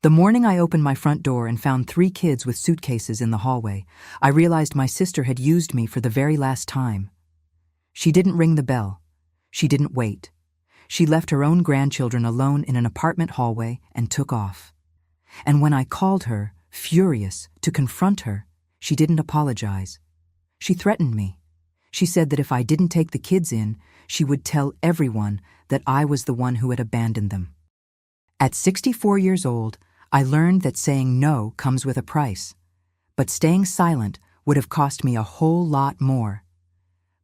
The morning I opened my front door and found 3 kids with suitcases in the hallway, I realized my sister had used me for the very last time. She didn't ring the bell. She didn't wait. She left her own grandchildren alone in an apartment hallway and took off. And when I called her, furious, to confront her, she didn't apologize. She threatened me. She said that if I didn't take the kids in, she would tell everyone that I was the one who had abandoned them. At 64 years old, I learned that saying no comes with a price, but staying silent would have cost me a whole lot more.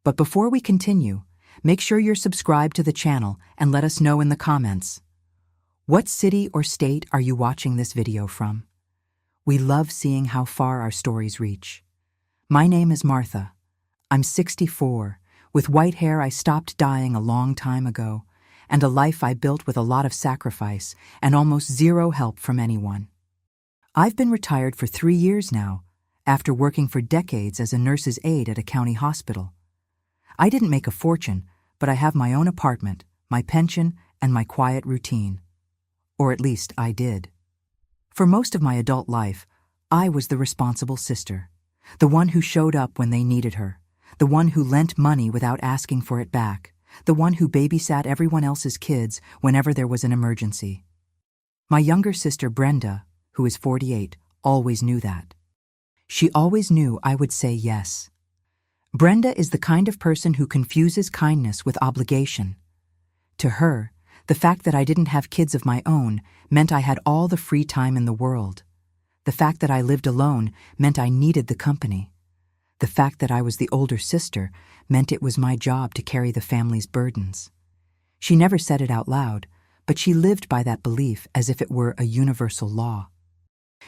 But before we continue, make sure you're subscribed to the channel and let us know in the comments. What city or state are you watching this video from? We love seeing how far our stories reach. My name is Martha. I'm 64. With white hair I stopped dying a long time ago, and a life I built with a lot of sacrifice and almost zero help from anyone. I've been retired for 3 years now, after working for decades as a nurse's aide at a county hospital. I didn't make a fortune, but I have my own apartment, my pension, and my quiet routine. Or at least I did. For most of my adult life, I was the responsible sister, the one who showed up when they needed her, the one who lent money without asking for it back, the one who babysat everyone else's kids whenever there was an emergency. My younger sister Brenda, who is 48, always knew that. She always knew I would say yes. Brenda is the kind of person who confuses kindness with obligation. To her, the fact that I didn't have kids of my own meant I had all the free time in the world. The fact that I lived alone meant I needed the company. The fact that I was the older sister meant it was my job to carry the family's burdens. She never said it out loud, but she lived by that belief as if it were a universal law.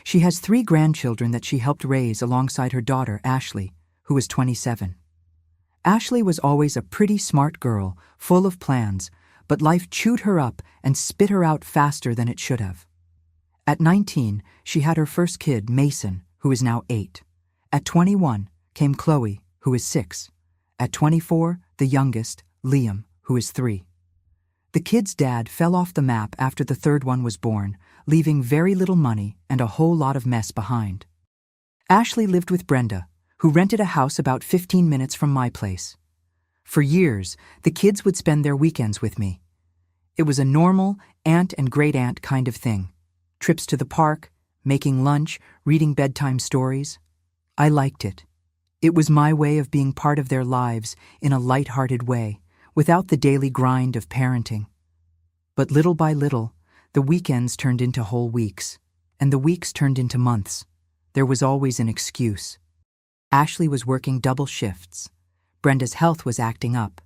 She has 3 grandchildren that she helped raise alongside her daughter, Ashley, who is 27. Ashley was always a pretty smart girl, full of plans, but life chewed her up and spit her out faster than it should have. At 19, she had her first kid, Mason, who is now 8. At 21, came Chloe, who is 6. At 24, the youngest, Liam, who is 3. The kid's dad fell off the map after the 3rd one was born, leaving very little money and a whole lot of mess behind. Ashley lived with Brenda, who rented a house about 15 minutes from my place. For years, the kids would spend their weekends with me. It was a normal aunt and great-aunt kind of thing. Trips to the park, making lunch, reading bedtime stories. I liked it. It was my way of being part of their lives in a light-hearted way, without the daily grind of parenting. But little by little, the weekends turned into whole weeks, and the weeks turned into months. There was always an excuse. Ashley was working double shifts. Brenda's health was acting up.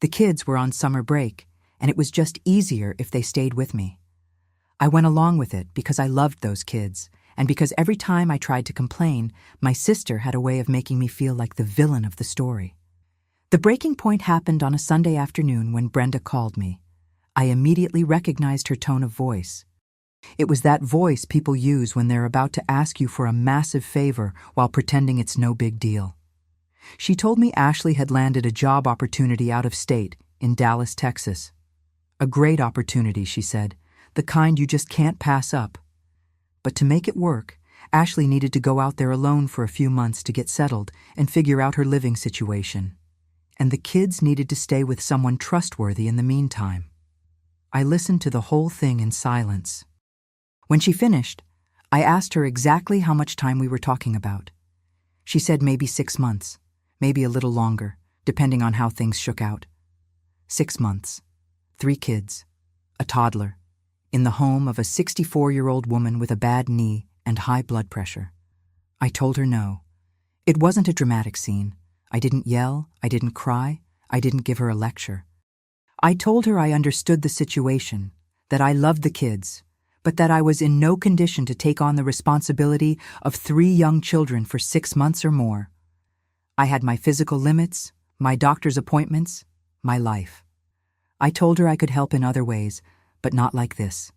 The kids were on summer break, and it was just easier if they stayed with me. I went along with it because I loved those kids, and because every time I tried to complain, my sister had a way of making me feel like the villain of the story. The breaking point happened on a Sunday afternoon when Brenda called me. I immediately recognized her tone of voice. It was that voice people use when they're about to ask you for a massive favor while pretending it's no big deal. She told me Ashley had landed a job opportunity out of state in Dallas, Texas. A great opportunity, she said, the kind you just can't pass up. But to make it work, Ashley needed to go out there alone for a few months to get settled and figure out her living situation. And the kids needed to stay with someone trustworthy in the meantime. I listened to the whole thing in silence. When she finished, I asked her exactly how much time we were talking about. She said maybe 6 months, maybe a little longer, depending on how things shook out. 6 months, 3 kids, a toddler, in the home of a 64-year-old woman with a bad knee and high blood pressure. I told her no. It wasn't a dramatic scene. I didn't yell, I didn't cry, I didn't give her a lecture. I told her I understood the situation, that I loved the kids, but that I was in no condition to take on the responsibility of 3 young children for 6 months or more. I had my physical limits, my doctor's appointments, my life. I told her I could help in other ways, but not like this.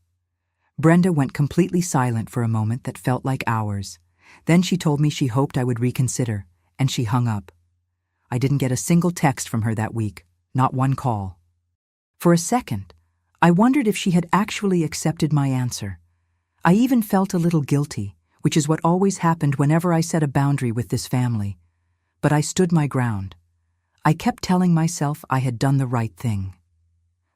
Brenda went completely silent for a moment that felt like hours. Then she told me she hoped I would reconsider, and she hung up. I didn't get a single text from her that week, not one call. For a second, I wondered if she had actually accepted my answer. I even felt a little guilty, which is what always happened whenever I set a boundary with this family. But I stood my ground. I kept telling myself I had done the right thing.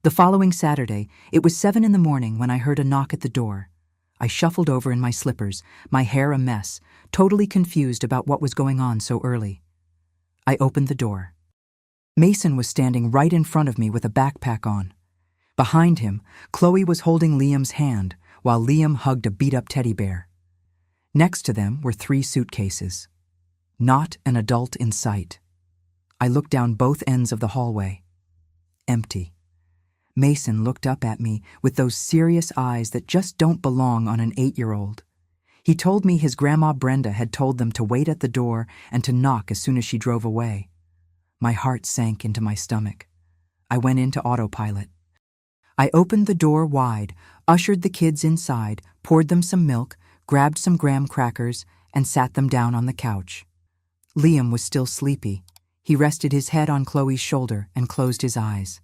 The following Saturday, it was 7 in the morning when I heard a knock at the door. I shuffled over in my slippers, my hair a mess, totally confused about what was going on so early. I opened the door. Mason was standing right in front of me with a backpack on. Behind him, Chloe was holding Liam's hand, while Liam hugged a beat-up teddy bear. Next to them were 3 suitcases. Not an adult in sight. I looked down both ends of the hallway. Empty. Mason looked up at me with those serious eyes that just don't belong on an 8-year-old. He told me his grandma Brenda had told them to wait at the door and to knock as soon as she drove away. My heart sank into my stomach. I went into autopilot. I opened the door wide, ushered the kids inside, poured them some milk, grabbed some graham crackers, and sat them down on the couch. Liam was still sleepy. He rested his head on Chloe's shoulder and closed his eyes.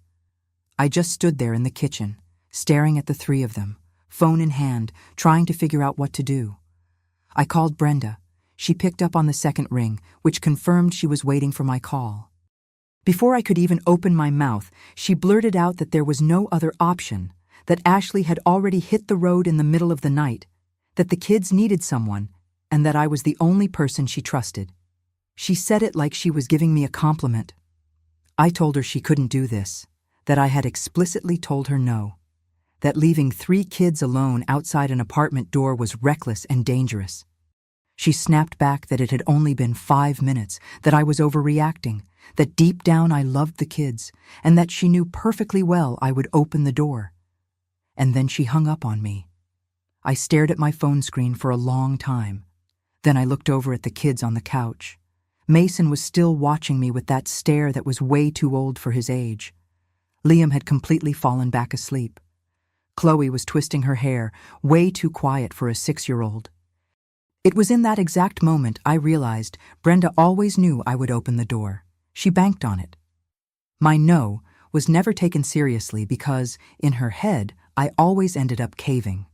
I just stood there in the kitchen, staring at the 3 of them, phone in hand, trying to figure out what to do. I called Brenda. She picked up on the second ring, which confirmed she was waiting for my call. Before I could even open my mouth, she blurted out that there was no other option, that Ashley had already hit the road in the middle of the night, that the kids needed someone, and that I was the only person she trusted. She said it like she was giving me a compliment. I told her she couldn't do this, that I had explicitly told her no, that leaving 3 kids alone outside an apartment door was reckless and dangerous. She snapped back that it had only been 5 minutes, that I was overreacting, that deep down I loved the kids, and that she knew perfectly well I would open the door. And then she hung up on me. I stared at my phone screen for a long time. Then I looked over at the kids on the couch. Mason was still watching me with that stare that was way too old for his age. Liam had completely fallen back asleep. Chloe was twisting her hair, way too quiet for a 6-year-old. It was in that exact moment I realized Brenda always knew I would open the door. She banked on it. My no was never taken seriously because, in her head, I always ended up caving.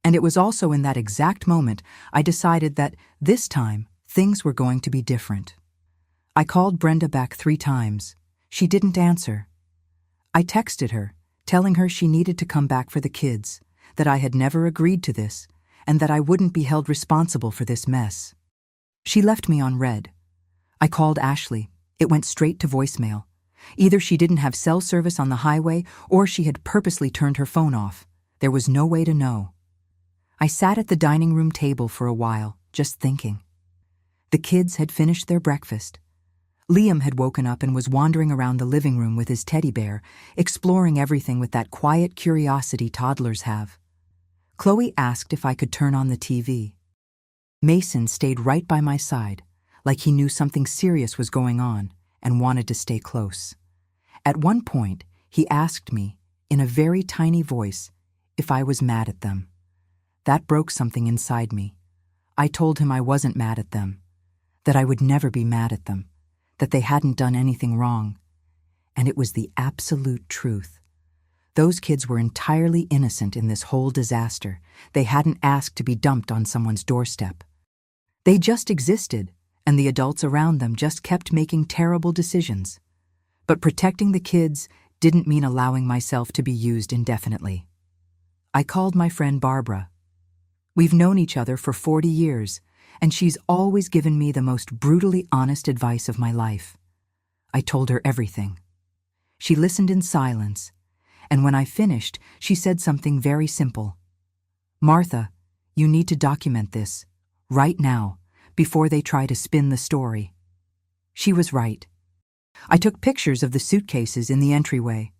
And it was also in that exact moment I decided that, this time, things were going to be different. I called Brenda back 3 times. She didn't answer. I texted her, telling her she needed to come back for the kids, that I had never agreed to this, and that I wouldn't be held responsible for this mess. She left me on red. I called Ashley. It went straight to voicemail. Either she didn't have cell service on the highway, or she had purposely turned her phone off. There was no way to know. I sat at the dining room table for a while, just thinking. The kids had finished their breakfast. Liam had woken up and was wandering around the living room with his teddy bear, exploring everything with that quiet curiosity toddlers have. Chloe asked if I could turn on the TV. Mason stayed right by my side, like he knew something serious was going on and wanted to stay close. At one point, he asked me, in a very tiny voice, if I was mad at them. That broke something inside me. I told him I wasn't mad at them, that I would never be mad at them, that they hadn't done anything wrong. And it was the absolute truth. Those kids were entirely innocent in this whole disaster. They hadn't asked to be dumped on someone's doorstep. They just existed, and the adults around them just kept making terrible decisions. But protecting the kids didn't mean allowing myself to be used indefinitely. I called my friend Barbara. We've known each other for 40 years, and she's always given me the most brutally honest advice of my life. I told her everything. She listened in silence, and when I finished, she said something very simple. "Martha, you need to document this, right now, before they try to spin the story." She was right. I took pictures of the suitcases in the entryway.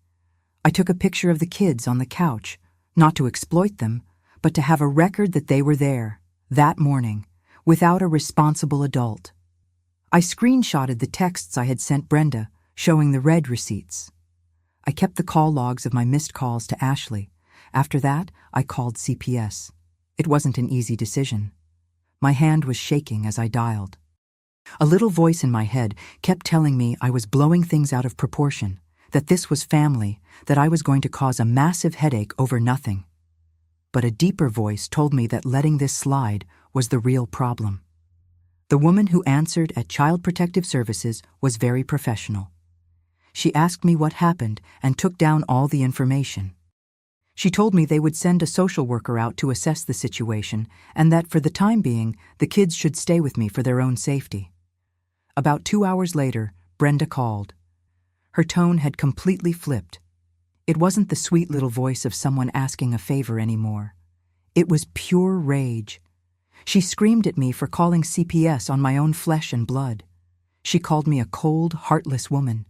I took a picture of the kids on the couch, not to exploit them, but to have a record that they were there, that morning, without a responsible adult. I screenshotted the texts I had sent Brenda, showing the red receipts. I kept the call logs of my missed calls to Ashley. After that, I called CPS. It wasn't an easy decision. My hand was shaking as I dialed. A little voice in my head kept telling me I was blowing things out of proportion, that this was family, that I was going to cause a massive headache over nothing. But a deeper voice told me that letting this slide was the real problem. The woman who answered at Child Protective Services was very professional. She asked me what happened and took down all the information. She told me they would send a social worker out to assess the situation and that for the time being, the kids should stay with me for their own safety. About 2 hours later, Brenda called. Her tone had completely flipped. It wasn't the sweet little voice of someone asking a favor anymore. It was pure rage. She screamed at me for calling CPS on my own flesh and blood. She called me a cold, heartless woman.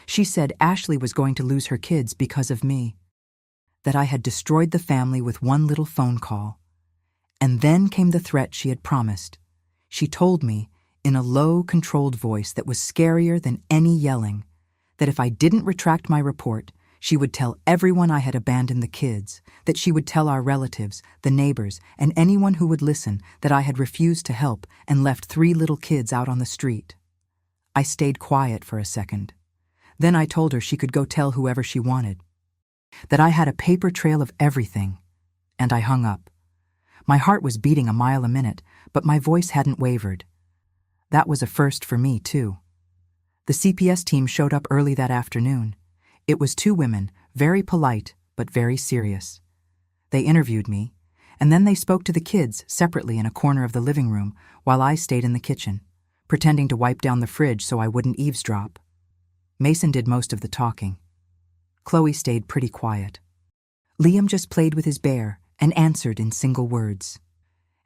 She said Ashley was going to lose her kids because of me, that I had destroyed the family with one little phone call. And then came the threat she had promised. She told me, in a low, controlled voice that was scarier than any yelling, that if I didn't retract my report, she would tell everyone I had abandoned the kids, that she would tell our relatives, the neighbors, and anyone who would listen that I had refused to help and left 3 little kids out on the street. I stayed quiet for a second. Then I told her she could go tell whoever she wanted, that I had a paper trail of everything, and I hung up. My heart was beating a mile a minute, but my voice hadn't wavered. That was a first for me, too. The CPS team showed up early that afternoon. It was 2 women, very polite, but very serious. They interviewed me, and then they spoke to the kids separately in a corner of the living room while I stayed in the kitchen, pretending to wipe down the fridge so I wouldn't eavesdrop. Mason did most of the talking. Chloe stayed pretty quiet. Liam just played with his bear and answered in single words.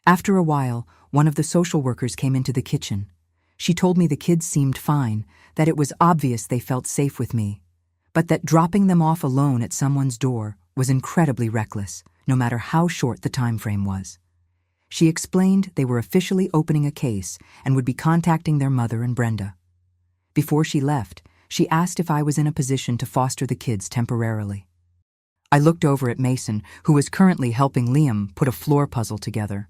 After a while, one of the social workers came into the kitchen. She told me the kids seemed fine, that it was obvious they felt safe with me, but that dropping them off alone at someone's door was incredibly reckless, no matter how short the time frame was. She explained they were officially opening a case and would be contacting their mother and Brenda. Before she left, she asked if I was in a position to foster the kids temporarily. I looked over at Mason, who was currently helping Liam put a floor puzzle together.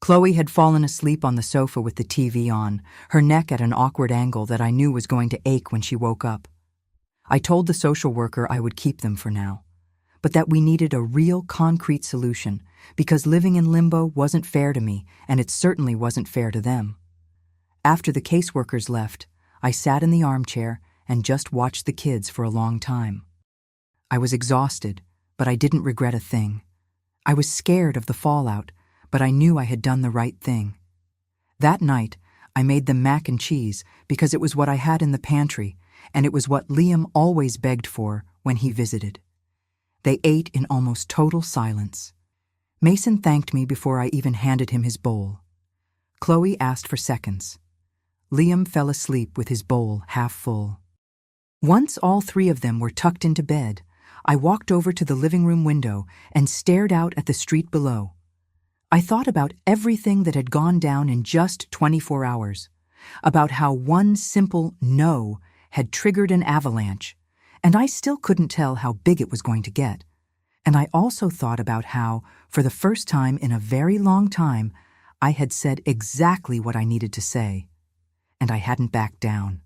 Chloe had fallen asleep on the sofa with the TV on, her neck at an awkward angle that I knew was going to ache when she woke up. I told the social worker I would keep them for now, but that we needed a real concrete solution because living in limbo wasn't fair to me, and it certainly wasn't fair to them. After the caseworkers left, I sat in the armchair and just watched the kids for a long time. I was exhausted, but I didn't regret a thing. I was scared of the fallout, but I knew I had done the right thing. That night, I made them mac and cheese because it was what I had in the pantry, and it was what Liam always begged for when he visited. They ate in almost total silence. Mason thanked me before I even handed him his bowl. Chloe asked for seconds. Liam fell asleep with his bowl half full. Once all 3 of them were tucked into bed, I walked over to the living room window and stared out at the street below. I thought about everything that had gone down in just 24 hours, about how one simple no had triggered an avalanche, and I still couldn't tell how big it was going to get. And I also thought about how, for the first time in a very long time, I had said exactly what I needed to say. And I hadn't backed down.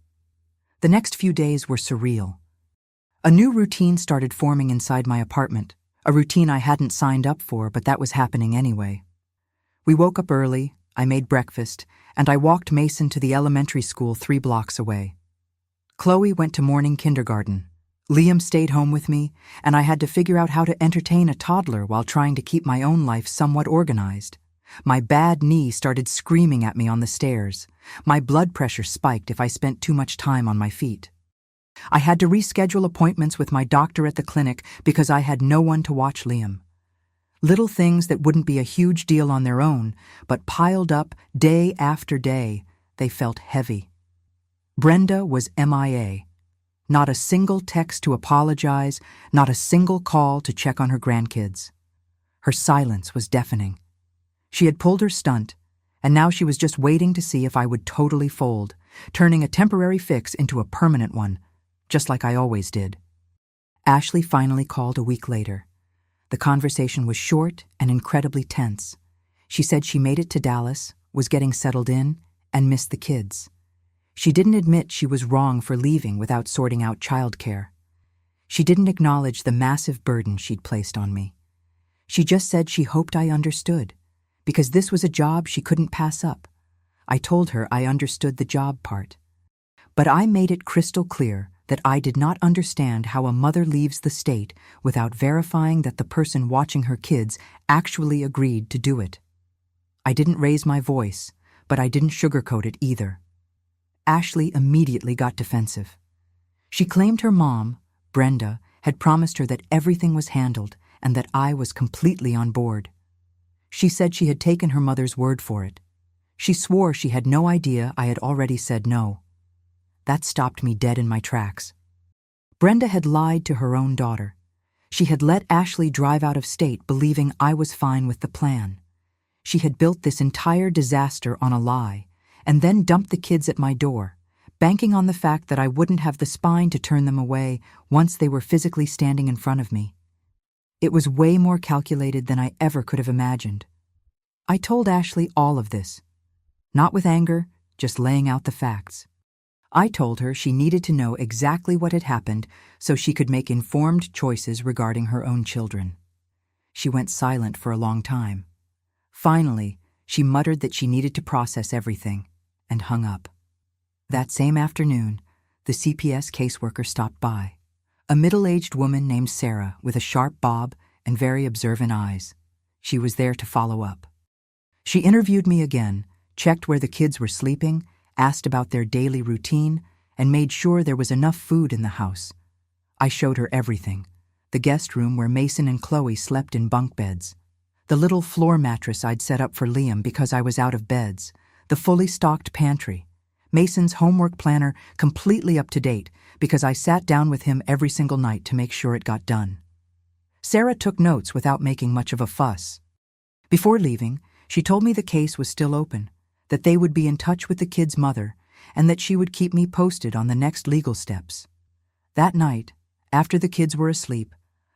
The next few days were surreal. A new routine started forming inside my apartment, a routine I hadn't signed up for, but that was happening anyway. We woke up early, I made breakfast, and I walked Mason to the elementary school 3 blocks away. Chloe went to morning kindergarten. Liam stayed home with me, and I had to figure out how to entertain a toddler while trying to keep my own life somewhat organized. My bad knee started screaming at me on the stairs. My blood pressure spiked if I spent too much time on my feet. I had to reschedule appointments with my doctor at the clinic because I had no one to watch Liam. Little things that wouldn't be a huge deal on their own, but piled up day after day, they felt heavy. Brenda was MIA. Not a single text to apologize, not a single call to check on her grandkids. Her silence was deafening. She had pulled her stunt, and now she was just waiting to see if I would totally fold, turning a temporary fix into a permanent one, just like I always did. Ashley finally called a week later. The conversation was short and incredibly tense. She said she made it to Dallas, was getting settled in, and missed the kids. She didn't admit she was wrong for leaving without sorting out childcare. She didn't acknowledge the massive burden she'd placed on me. She just said she hoped I understood, because this was a job she couldn't pass up. I told her I understood the job part. But I made it crystal clear that I did not understand how a mother leaves the state without verifying that the person watching her kids actually agreed to do it. I didn't raise my voice, but I didn't sugarcoat it either. Ashley immediately got defensive. She claimed her mom, Brenda, had promised her that everything was handled and that I was completely on board. She said she had taken her mother's word for it. She swore she had no idea I had already said no. That stopped me dead in my tracks. Brenda had lied to her own daughter. She had let Ashley drive out of state believing I was fine with the plan. She had built this entire disaster on a lie, and then dumped the kids at my door, banking on the fact that I wouldn't have the spine to turn them away once they were physically standing in front of me. It was way more calculated than I ever could have imagined. I told Ashley all of this, not with anger, just laying out the facts. I told her she needed to know exactly what had happened so she could make informed choices regarding her own children. She went silent for a long time. Finally, she muttered that she needed to process everything, and hung up. That same afternoon, the CPS caseworker stopped by. A middle-aged woman named Sarah with a sharp bob and very observant eyes. She was there to follow up. She interviewed me again, checked where the kids were sleeping, asked about their daily routine, and made sure there was enough food in the house. I showed her everything. The guest room where Mason and Chloe slept in bunk beds. The little floor mattress I'd set up for Liam because I was out of beds. The fully stocked pantry. Mason's homework planner completely up to date because I sat down with him every single night to make sure it got done. Sarah took notes without making much of a fuss. Before leaving, she told me the case was still open, that they would be in touch with the kid's mother, and that she would keep me posted on the next legal steps. That night, after the kids were asleep,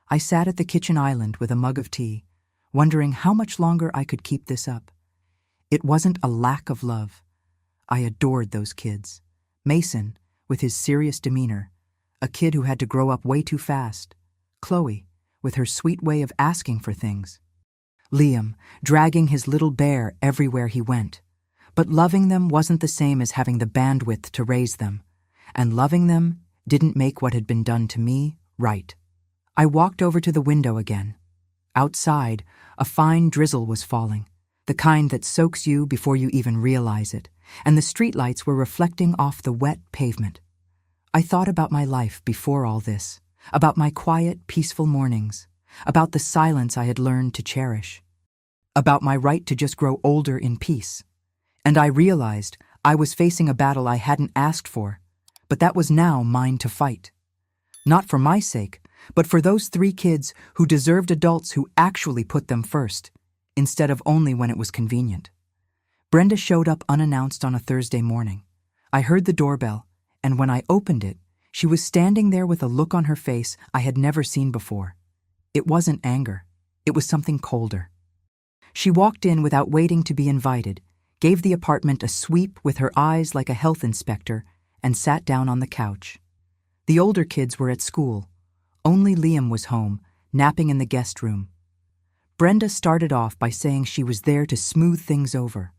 I sat at the kitchen island with a mug of tea, wondering how much longer I could keep this up. It wasn't a lack of love. I adored those kids. Mason, with his serious demeanor, a kid who had to grow up way too fast. Chloe, with her sweet way of asking for things. Liam, dragging his little bear everywhere he went. But loving them wasn't the same as having the bandwidth to raise them, and loving them didn't make what had been done to me right. I walked over to the window again. Outside, a fine drizzle was falling, the kind that soaks you before you even realize it, and the streetlights were reflecting off the wet pavement. I thought about my life before all this, about my quiet, peaceful mornings, about the silence I had learned to cherish, about my right to just grow older in peace. And I realized I was facing a battle I hadn't asked for, but that was now mine to fight. Not for my sake, but for those 3 kids who deserved adults who actually put them first, instead of only when it was convenient. Brenda showed up unannounced on a Thursday morning. I heard the doorbell, and when I opened it, she was standing there with a look on her face I had never seen before. It wasn't anger. It was something colder. She walked in without waiting to be invited, gave the apartment a sweep with her eyes like a health inspector, and sat down on the couch. The older kids were at school. Only Liam was home, napping in the guest room. Brenda started off by saying she was there to smooth things over.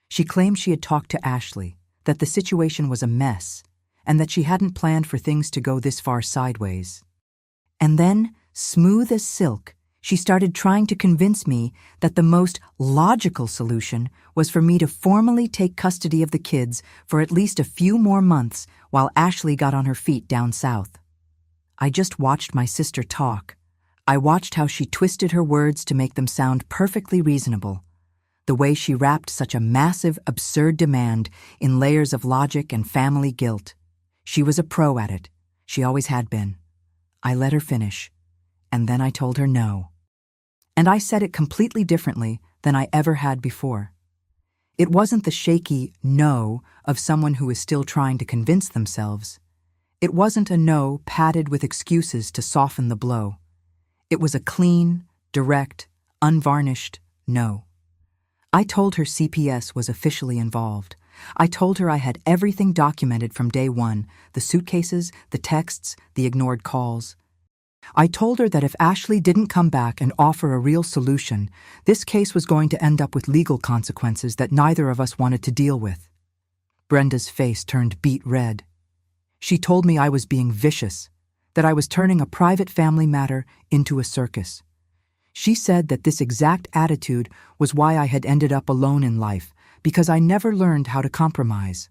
She claimed she had talked to Ashley, that the situation was a mess, and that she hadn't planned for things to go this far sideways. And then, smooth as silk, she started trying to convince me that the most logical solution was for me to formally take custody of the kids for at least a few more months while Ashley got on her feet down south. I just watched my sister talk. I watched how she twisted her words to make them sound perfectly reasonable. The way she wrapped such a massive, absurd demand in layers of logic and family guilt. She was a pro at it. She always had been. I let her finish, and then I told her no. And I said it completely differently than I ever had before. It wasn't the shaky no of someone who is still trying to convince themselves. It wasn't a no padded with excuses to soften the blow. It was a clean, direct, unvarnished no. I told her CPS was officially involved. I told her I had everything documented from day one, the suitcases, the texts, the ignored calls. I told her that if Ashley didn't come back and offer a real solution, this case was going to end up with legal consequences that neither of us wanted to deal with. Brenda's face turned beet red. She told me I was being vicious, that I was turning a private family matter into a circus. She said that this exact attitude was why I had ended up alone in life, because I never learned how to compromise.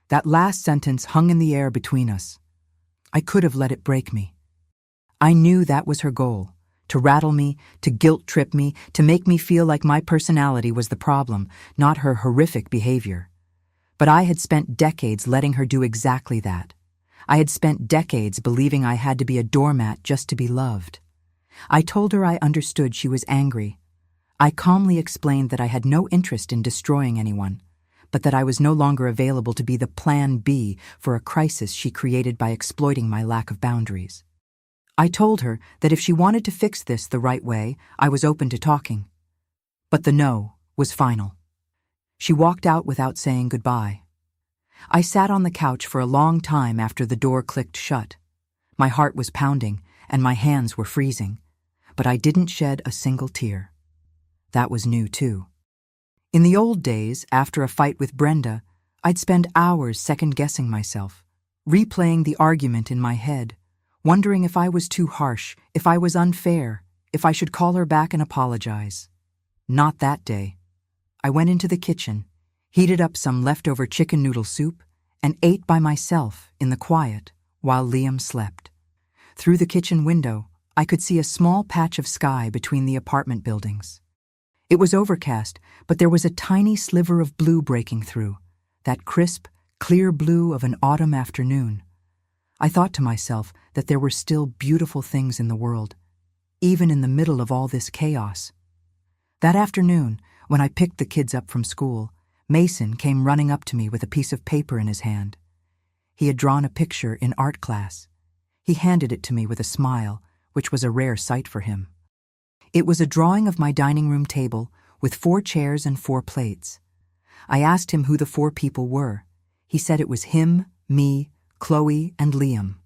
That last sentence hung in the air between us. I could have let it break me. I knew that was her goal, to rattle me, to guilt-trip me, to make me feel like my personality was the problem, not her horrific behavior. But I had spent decades letting her do exactly that. I had spent decades believing I had to be a doormat just to be loved. I told her I understood she was angry. I calmly explained that I had no interest in destroying anyone, but that I was no longer available to be the plan B for a crisis she created by exploiting my lack of boundaries. I told her that if she wanted to fix this the right way, I was open to talking. But the no was final. She walked out without saying goodbye. I sat on the couch for a long time after the door clicked shut. My heart was pounding and my hands were freezing, but I didn't shed a single tear. That was new too. In the old days, after a fight with Brenda, I'd spend hours second-guessing myself, replaying the argument in my head, wondering if I was too harsh, if I was unfair, if I should call her back and apologize. Not that day. I went into the kitchen, heated up some leftover chicken noodle soup, and ate by myself in the quiet while Liam slept. Through the kitchen window, I could see a small patch of sky between the apartment buildings. It was overcast, but there was a tiny sliver of blue breaking through, that crisp, clear blue of an autumn afternoon. I thought to myself that there were still beautiful things in the world, even in the middle of all this chaos. That afternoon, when I picked the kids up from school, Mason came running up to me with a piece of paper in his hand. He had drawn a picture in art class. He handed it to me with a smile, which was a rare sight for him. It was a drawing of my dining room table with 4 chairs and 4 plates. I asked him who the 4 people were. He said it was him, me, Chloe, and Liam.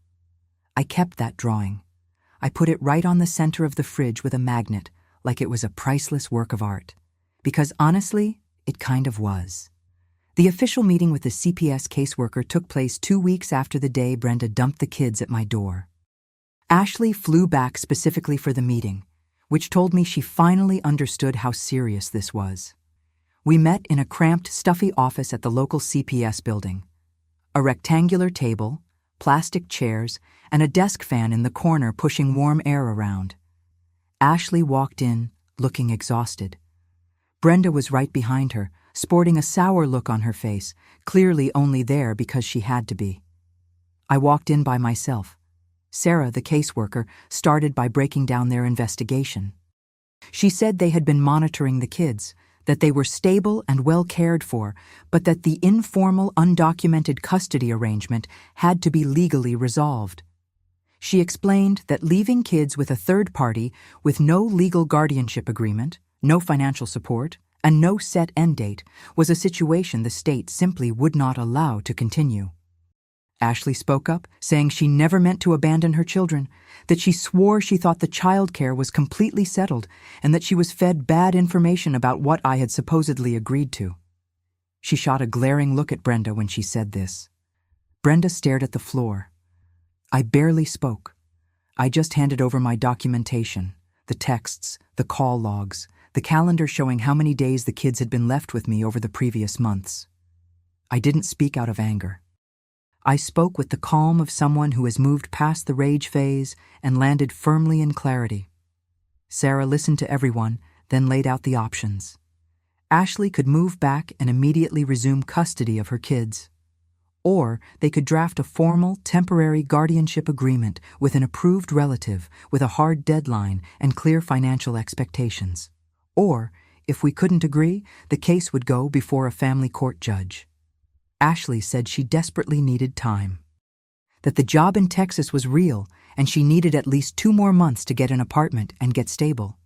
I kept that drawing. I put it right on the center of the fridge with a magnet, like it was a priceless work of art. Because honestly, it kind of was. The official meeting with the CPS caseworker took place 2 weeks after the day Brenda dumped the kids at my door. Ashley flew back specifically for the meeting, which told me she finally understood how serious this was. We met in a cramped, stuffy office at the local CPS building. A rectangular table, plastic chairs, and a desk fan in the corner pushing warm air around. Ashley walked in, looking exhausted. Brenda was right behind her, sporting a sour look on her face, clearly only there because she had to be. I walked in by myself. Sarah, the caseworker, started by breaking down their investigation. She said they had been monitoring the kids, that they were stable and well cared for, but that the informal, undocumented custody arrangement had to be legally resolved. She explained that leaving kids with a third party with no legal guardianship agreement, no financial support, and no set end date was a situation the state simply would not allow to continue. Ashley spoke up, saying she never meant to abandon her children, that she swore she thought the child care was completely settled, and that she was fed bad information about what I had supposedly agreed to. She shot a glaring look at Brenda when she said this. Brenda stared at the floor. I barely spoke. I just handed over my documentation, the texts, the call logs, the calendar showing how many days the kids had been left with me over the previous months. I didn't speak out of anger. I spoke with the calm of someone who has moved past the rage phase and landed firmly in clarity. Sarah listened to everyone, then laid out the options. Ashley could move back and immediately resume custody of her kids. Or they could draft a formal, temporary guardianship agreement with an approved relative with a hard deadline and clear financial expectations. Or, if we couldn't agree, the case would go before a family court judge. Ashley said she desperately needed time. That the job in Texas was real, and she needed at least 2 more months to get an apartment and get stable.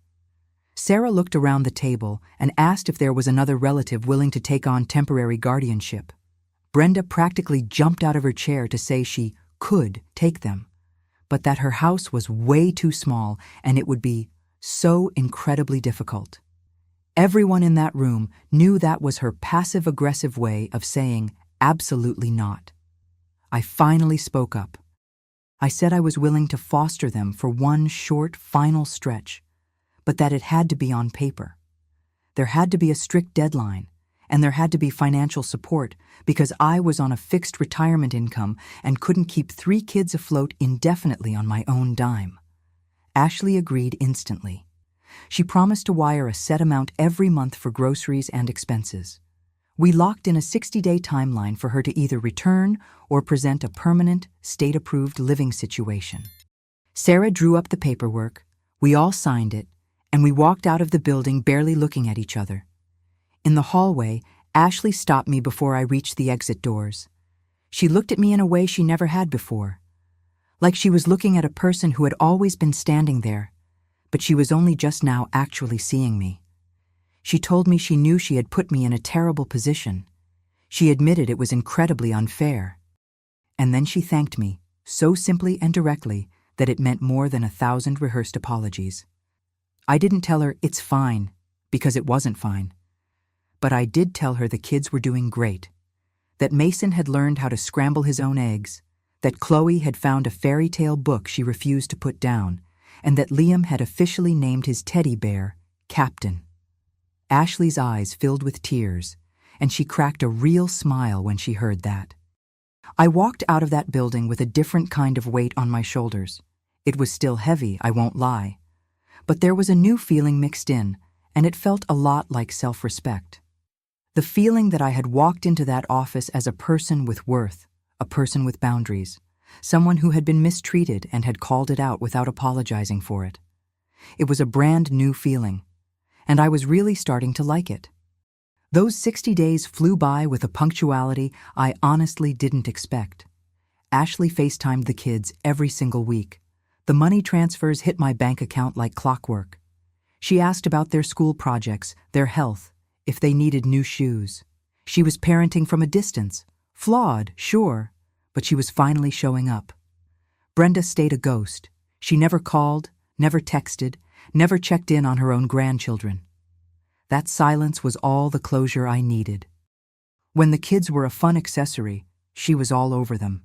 Sarah looked around the table and asked if there was another relative willing to take on temporary guardianship. Brenda practically jumped out of her chair to say she could take them. but that her house was way too small and it would be so incredibly difficult. Everyone in that room knew that was her passive-aggressive way of saying absolutely not. I finally spoke up. I said I was willing to foster them for one short, final stretch, but that it had to be on paper. There had to be a strict deadline, and there had to be financial support because I was on a fixed retirement income and couldn't keep 3 kids afloat indefinitely on my own dime. Ashley agreed instantly. She promised to wire a set amount every month for groceries and expenses. We locked in a 60-day timeline for her to either return or present a permanent, state-approved living situation. Sarah drew up the paperwork, we all signed it, and we walked out of the building barely looking at each other. In the hallway, Ashley stopped me before I reached the exit doors. She looked at me in a way she never had before, like she was looking at a person who had always been standing there, but she was only just now actually seeing me. She told me she knew she had put me in a terrible position. She admitted it was incredibly unfair. And then she thanked me, so simply and directly that it meant more than 1,000 rehearsed apologies. I didn't tell her it's fine, because it wasn't fine. But I did tell her the kids were doing great, that Mason had learned how to scramble his own eggs, that Chloe had found a fairy tale book she refused to put down, and that Liam had officially named his teddy bear Captain. Ashley's eyes filled with tears, and she cracked a real smile when she heard that. I walked out of that building with a different kind of weight on my shoulders. It was still heavy, I won't lie. But there was a new feeling mixed in, and it felt a lot like self-respect. The feeling that I had walked into that office as a person with worth, a person with boundaries, someone who had been mistreated and had called it out without apologizing for it. It was a brand new feeling, and I was really starting to like it. Those 60 days flew by with a punctuality I honestly didn't expect. Ashley FaceTimed the kids every single week. The money transfers hit my bank account like clockwork. She asked about their school projects, their health, if they needed new shoes. She was parenting from a distance. Flawed, sure, but she was finally showing up. Brenda stayed a ghost. She never called, never texted, never checked in on her own grandchildren. That silence was all the closure I needed. When the kids were a fun accessory, she was all over them.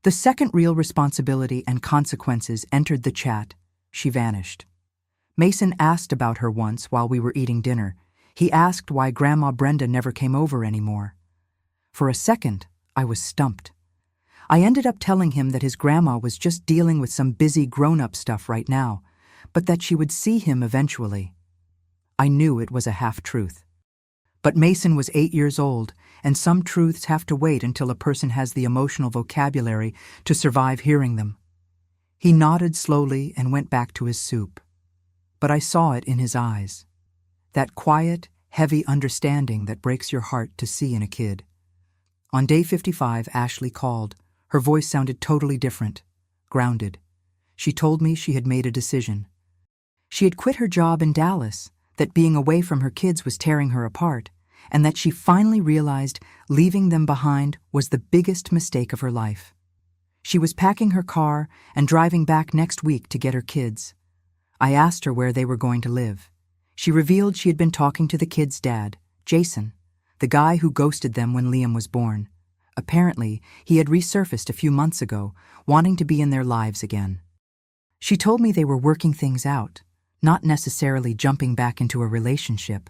The second real responsibility and consequences entered the chat. She vanished. Mason asked about her once while we were eating dinner. He asked why Grandma Brenda never came over anymore. For a second, I was stumped. I ended up telling him that his grandma was just dealing with some busy grown-up stuff right now, but that she would see him eventually. I knew it was a half-truth. But Mason was 8 years old, and some truths have to wait until a person has the emotional vocabulary to survive hearing them. He nodded slowly and went back to his soup. But I saw it in his eyes. That quiet, heavy understanding that breaks your heart to see in a kid. On day 55, Ashley called. Her voice sounded totally different, grounded. She told me she had made a decision. She had quit her job in Dallas, that being away from her kids was tearing her apart, and that she finally realized leaving them behind was the biggest mistake of her life. She was packing her car and driving back next week to get her kids. I asked her where they were going to live. She revealed she had been talking to the kids' dad, Jason, the guy who ghosted them when Liam was born. Apparently, he had resurfaced a few months ago, wanting to be in their lives again. She told me they were working things out, not necessarily jumping back into a relationship,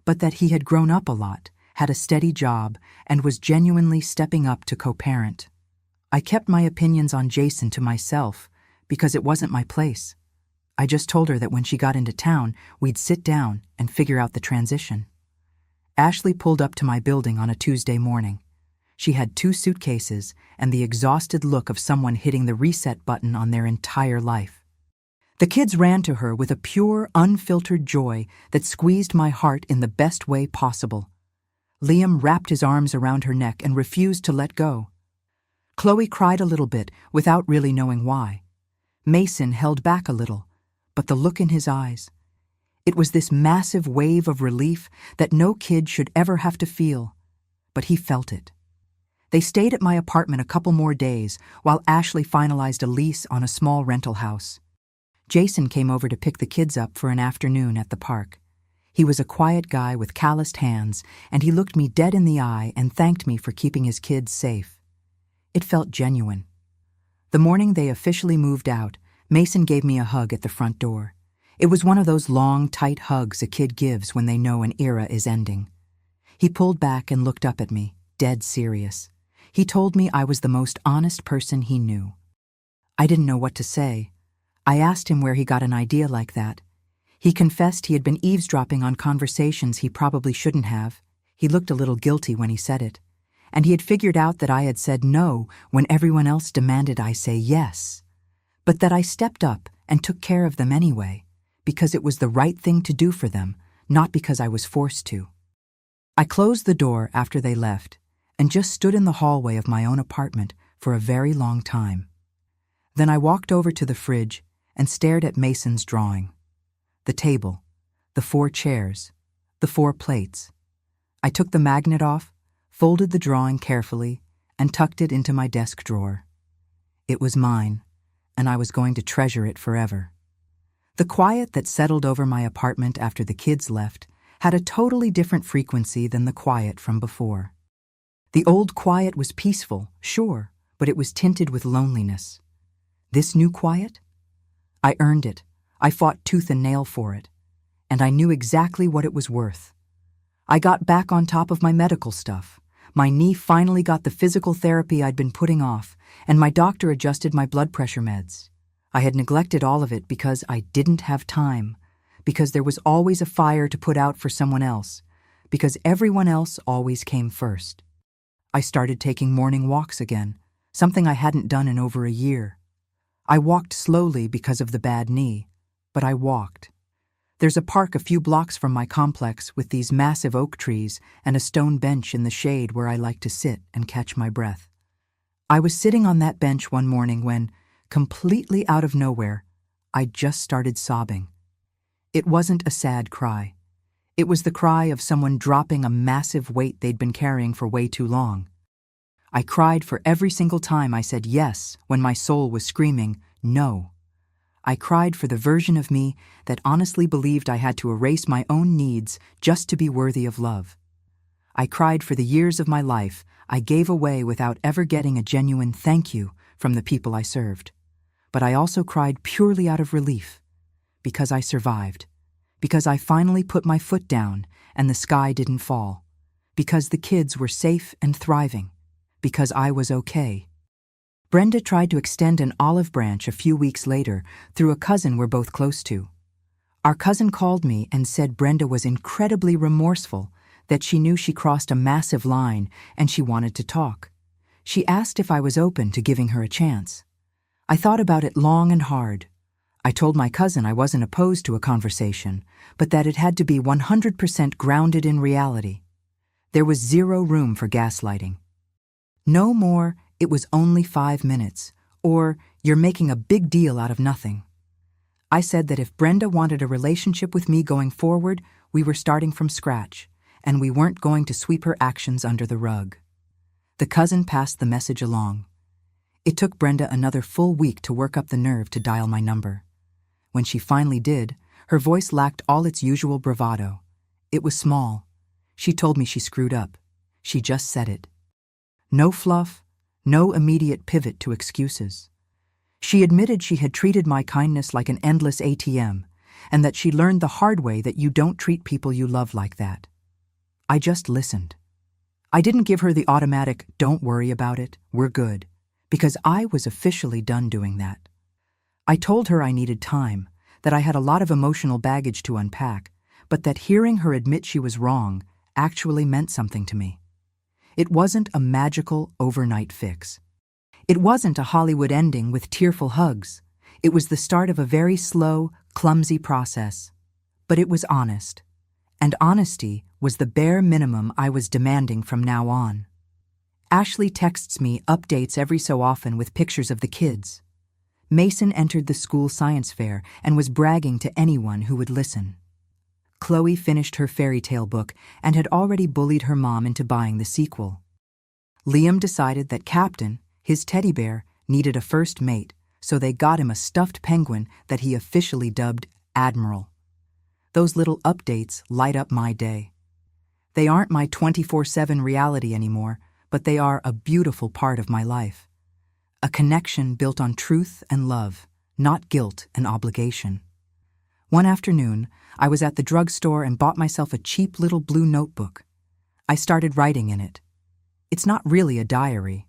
but that he had grown up a lot, had a steady job, and was genuinely stepping up to co-parent. I kept my opinions on Jason to myself because it wasn't my place. I just told her that when she got into town, we'd sit down and figure out the transition. Ashley pulled up to my building on a Tuesday morning. She had 2 suitcases and the exhausted look of someone hitting the reset button on their entire life. The kids ran to her with a pure, unfiltered joy that squeezed my heart in the best way possible. Liam wrapped his arms around her neck and refused to let go. Chloe cried a little bit without really knowing why. Mason held back a little, but the look in his eyes. It was this massive wave of relief that no kid should ever have to feel, but he felt it. They stayed at my apartment a couple more days while Ashley finalized a lease on a small rental house. Jason came over to pick the kids up for an afternoon at the park. He was a quiet guy with calloused hands, and he looked me dead in the eye and thanked me for keeping his kids safe. It felt genuine. The morning they officially moved out, Mason gave me a hug at the front door. It was one of those long, tight hugs a kid gives when they know an era is ending. He pulled back and looked up at me, dead serious. He told me I was the most honest person he knew. I didn't know what to say. I asked him where he got an idea like that. He confessed he had been eavesdropping on conversations he probably shouldn't have. He looked a little guilty when he said it. And he had figured out that I had said no when everyone else demanded I say yes. But that I stepped up and took care of them anyway, because it was the right thing to do for them, not because I was forced to. I closed the door after they left and just stood in the hallway of my own apartment for a very long time. Then I walked over to the fridge and stared at Mason's drawing. The table, the 4 chairs, the 4 plates. I took the magnet off, folded the drawing carefully, and tucked it into my desk drawer. It was mine, and I was going to treasure it forever. The quiet that settled over my apartment after the kids left had a totally different frequency than the quiet from before. The old quiet was peaceful, sure, but it was tinted with loneliness. This new quiet? I earned it. I fought tooth and nail for it, and I knew exactly what it was worth. I got back on top of my medical stuff. My knee finally got the physical therapy I'd been putting off, and my doctor adjusted my blood pressure meds. I had neglected all of it because I didn't have time, because there was always a fire to put out for someone else, because everyone else always came first. I started taking morning walks again, something I hadn't done in over a year. I walked slowly because of the bad knee, but I walked. There's a park a few blocks from my complex with these massive oak trees and a stone bench in the shade where I like to sit and catch my breath. I was sitting on that bench one morning when, completely out of nowhere, I just started sobbing. It wasn't a sad cry. It was the cry of someone dropping a massive weight they'd been carrying for way too long. I cried for every single time I said yes when my soul was screaming no. I cried for the version of me that honestly believed I had to erase my own needs just to be worthy of love. I cried for the years of my life I gave away without ever getting a genuine thank you from the people I served. But I also cried purely out of relief, because I survived, because I finally put my foot down and the sky didn't fall, because the kids were safe and thriving, because I was okay. Brenda tried to extend an olive branch a few weeks later through a cousin we're both close to. Our cousin called me and said Brenda was incredibly remorseful, that she knew she crossed a massive line and she wanted to talk. She asked if I was open to giving her a chance. I thought about it long and hard. I told my cousin I wasn't opposed to a conversation, but that it had to be 100% grounded in reality. There was zero room for gaslighting. No more, it was only 5 minutes, or you're making a big deal out of nothing. I said that if Brenda wanted a relationship with me going forward, we were starting from scratch, and we weren't going to sweep her actions under the rug. The cousin passed the message along. It took Brenda another full week to work up the nerve to dial my number. When she finally did, her voice lacked all its usual bravado. It was small. She told me she screwed up. She just said it. No fluff, no immediate pivot to excuses. She admitted she had treated my kindness like an endless ATM, and that she learned the hard way that you don't treat people you love like that. I just listened. I didn't give her the automatic, don't worry about it, we're good, because I was officially done doing that. I told her I needed time, that I had a lot of emotional baggage to unpack, but that hearing her admit she was wrong actually meant something to me. It wasn't a magical overnight fix. It wasn't a Hollywood ending with tearful hugs. It was the start of a very slow, clumsy process. But it was honest. And honesty was the bare minimum I was demanding from now on. Ashley texts me updates every so often with pictures of the kids. Mason entered the school science fair and was bragging to anyone who would listen. Chloe finished her fairy tale book and had already bullied her mom into buying the sequel. Liam decided that Captain, his teddy bear, needed a first mate, so they got him a stuffed penguin that he officially dubbed Admiral. Those little updates light up my day. They aren't my 24/7 reality anymore, but they are a beautiful part of my life. A connection built on truth and love, not guilt and obligation. One afternoon, I was at the drugstore and bought myself a cheap little blue notebook. I started writing in it. It's not really a diary.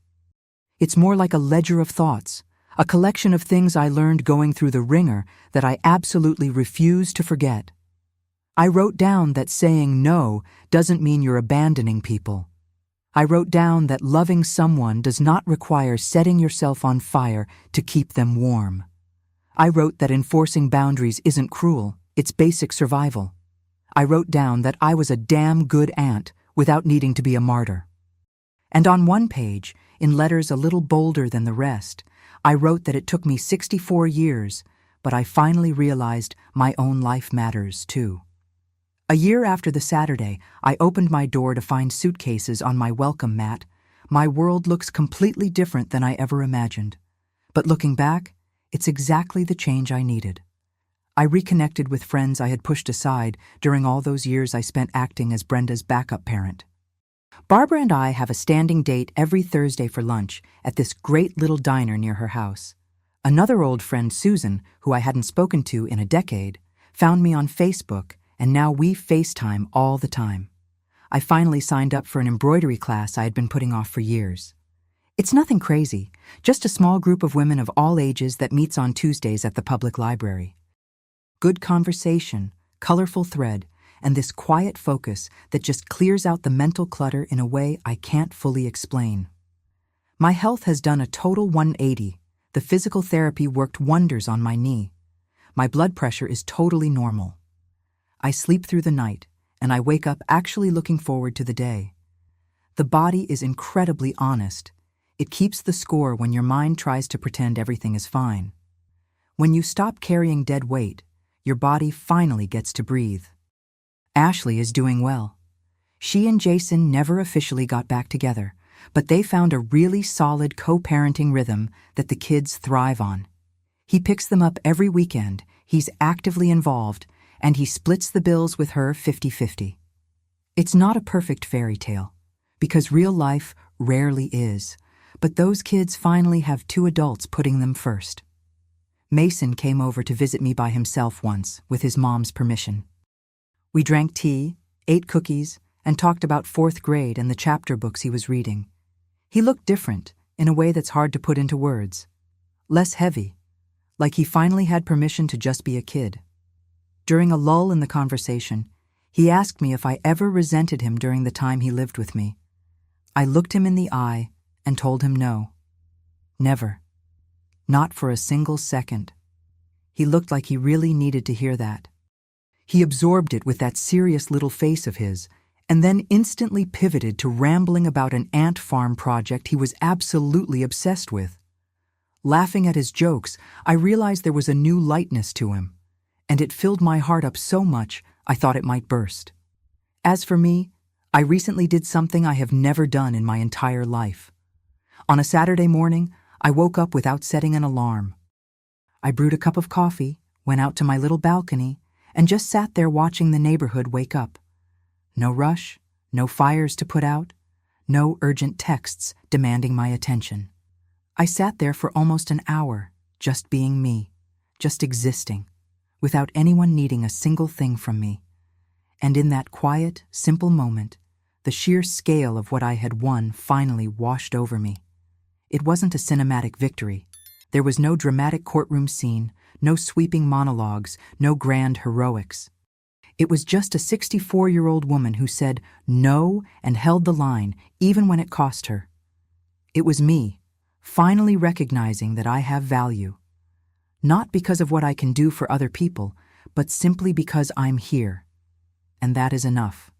It's more like a ledger of thoughts, a collection of things I learned going through the ringer that I absolutely refuse to forget. I wrote down that saying no doesn't mean you're abandoning people. I wrote down that loving someone does not require setting yourself on fire to keep them warm. I wrote that enforcing boundaries isn't cruel, it's basic survival. I wrote down that I was a damn good aunt without needing to be a martyr. And on one page, in letters a little bolder than the rest, I wrote that it took me 64 years, but I finally realized my own life matters too. A year after the Saturday, I opened my door to find suitcases on my welcome mat. My world looks completely different than I ever imagined. But looking back, it's exactly the change I needed. I reconnected with friends I had pushed aside during all those years I spent acting as Brenda's backup parent. Barbara and I have a standing date every Thursday for lunch at this great little diner near her house. Another old friend, Susan, who I hadn't spoken to in a decade, found me on Facebook, and now we FaceTime all the time. I finally signed up for an embroidery class I had been putting off for years. It's nothing crazy, just a small group of women of all ages that meets on Tuesdays at the public library. Good conversation, colorful thread, and this quiet focus that just clears out the mental clutter in a way I can't fully explain. My health has done a total 180. The physical therapy worked wonders on my knee. My blood pressure is totally normal. I sleep through the night, and I wake up actually looking forward to the day. The body is incredibly honest. It keeps the score when your mind tries to pretend everything is fine. When you stop carrying dead weight, your body finally gets to breathe. Ashley is doing well. She and Jason never officially got back together, but they found a really solid co-parenting rhythm that the kids thrive on. He picks them up every weekend, he's actively involved, and he splits the bills with her 50-50. It's not a perfect fairy tale, because real life rarely is, but those kids finally have two adults putting them first. Mason came over to visit me by himself once, with his mom's permission. We drank tea, ate cookies, and talked about 4th grade and the chapter books he was reading. He looked different, in a way that's hard to put into words. Less heavy, like he finally had permission to just be a kid. During a lull in the conversation, he asked me if I ever resented him during the time he lived with me. I looked him in the eye and told him no. Never. Not for a single second. He looked like he really needed to hear that. He absorbed it with that serious little face of his, and then instantly pivoted to rambling about an ant farm project he was absolutely obsessed with. Laughing at his jokes, I realized there was a new lightness to him, and it filled my heart up so much I thought it might burst. As for me, I recently did something I have never done in my entire life. On a Saturday morning, I woke up without setting an alarm. I brewed a cup of coffee, went out to my little balcony, and just sat there watching the neighborhood wake up. No rush, no fires to put out, no urgent texts demanding my attention. I sat there for almost an hour, just being me, just existing, without anyone needing a single thing from me. And in that quiet, simple moment, the sheer scale of what I had won finally washed over me. It wasn't a cinematic victory. There was no dramatic courtroom scene, no sweeping monologues, no grand heroics. It was just a 64-year-old woman who said no and held the line, even when it cost her. It was me, finally recognizing that I have value. Not because of what I can do for other people, but simply because I'm here. And that is enough.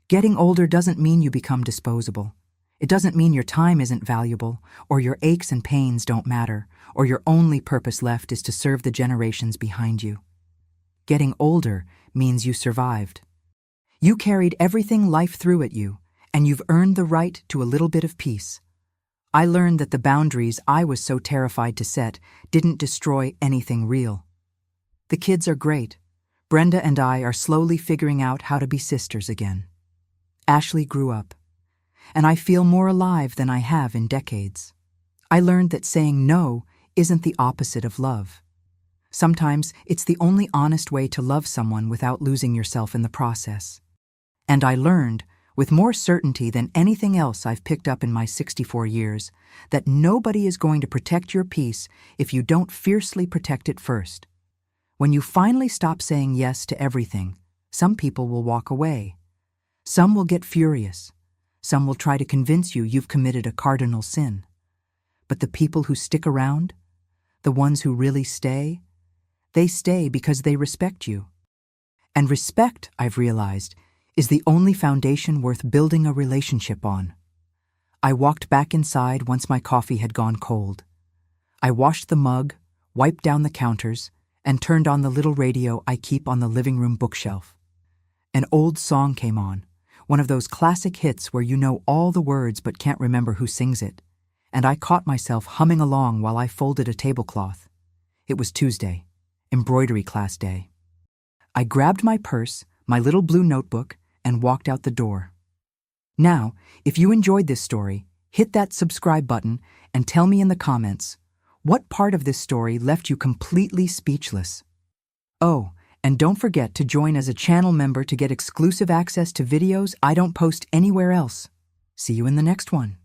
Getting older doesn't mean you become disposable. It doesn't mean your time isn't valuable, or your aches and pains don't matter, or your only purpose left is to serve the generations behind you. Getting older means you survived. You carried everything life threw at you, and you've earned the right to a little bit of peace. I learned that the boundaries I was so terrified to set didn't destroy anything real. The kids are great. Brenda and I are slowly figuring out how to be sisters again. Ashley grew up, and I feel more alive than I have in decades. I learned that saying no isn't the opposite of love. Sometimes it's the only honest way to love someone without losing yourself in the process. And I learned, with more certainty than anything else I've picked up in my 64 years, that nobody is going to protect your peace if you don't fiercely protect it first. When you finally stop saying yes to everything, some people will walk away. Some will get furious. Some will try to convince you you've committed a cardinal sin. But the people who stick around, the ones who really stay, they stay because they respect you. And respect, I've realized, is the only foundation worth building a relationship on. I walked back inside once my coffee had gone cold. I washed the mug, wiped down the counters, and turned on the little radio I keep on the living room bookshelf. An old song came on, one of those classic hits where you know all the words but can't remember who sings it, and I caught myself humming along while I folded a tablecloth. It was Tuesday, embroidery class day. I grabbed my purse, my little blue notebook, and walked out the door. Now, if you enjoyed this story, hit that subscribe button and tell me in the comments, what part of this story left you completely speechless? Oh, and don't forget to join as a channel member to get exclusive access to videos I don't post anywhere else. See you in the next one.